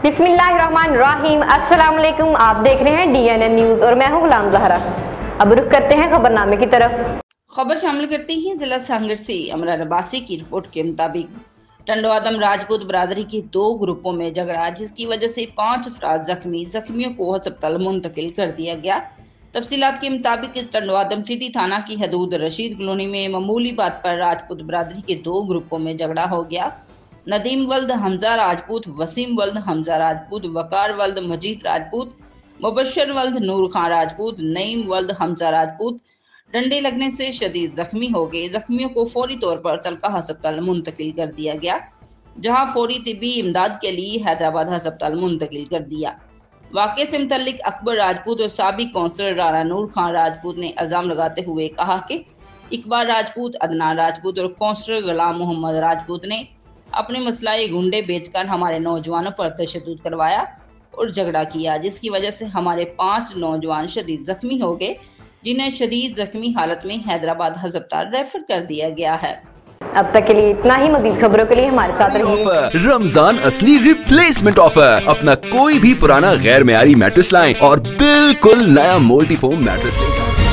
बिस्मिल्लाहिर्रहमानिर्रहीम। अस्सलाम वालेकुम। आप देख रहे हैं DNN न्यूज और मैं हूं गुलाम ज़हरा। अब रुख करते हैं खबरनामे की तरफ। खबर शामिल करते हैं जिला सांगड़ से। अमरा अब्बासी की रिपोर्ट के मुताबिक टंडवादम राजपूत बरादरी के 2 ग्रुपों में झगड़ा, जिसकी वजह से 5 अफराद जख्मियों को अस्पताल मुंतकिल कर दिया गया। तफसीलात के मुताबिक टंडवादम सिटी थाना की हदूद रशीद कॉलोनी में मामूली बात पर राजपूत बरादरी के 2 ग्रुपों में झगड़ा हो गया। नदीम वल्द हमजा राजपूत, वसीम वल्द हमजा राजपूत, वकार वल्द मजीद राजपूत, मुबशर वल्द नूर खान राजपूत, नईम वल्द हमजा राजपूत डंडे लगने से शदीद जख्मी हो गए। जख्मियों को फौरी तौर पर तलका अस्पताल मुंतकिल कर दिया गया, जहां फौरी तिब्बी इमदाद के लिए हैदराबाद अस्पताल मुंतकिल कर दिया। वाक़े से मुतल्लिक अकबर राजपूत और साबिक कौंसलर राणा नूर खान राजपूत ने इल्ज़ाम लगाते हुए कहा कि इकबाल राजपूत, अदनान राजपूत और कौंसलर गुलाम मोहम्मद राजपूत ने अपने मसलाए गुंडे बेचकर हमारे नौजवानों पर तशद्दुद करवाया और झगड़ा किया, जिसकी वजह से हमारे 5 नौजवान शदीद जख्मी हो गए, जिन्हें शदीद जख्मी हालत में हैदराबाद अस्पताल रेफर कर दिया गया है। अब तक के लिए इतना ही। मजीद खबरों के लिए हमारे साथ रहिए। रमजान असली रिप्लेसमेंट ऑफर। अपना कोई भी पुराना गैर मेयारी मैट्रेस लाएं और बिल्कुल नया मोल्टीफोम मैट्रेस ले जाएं।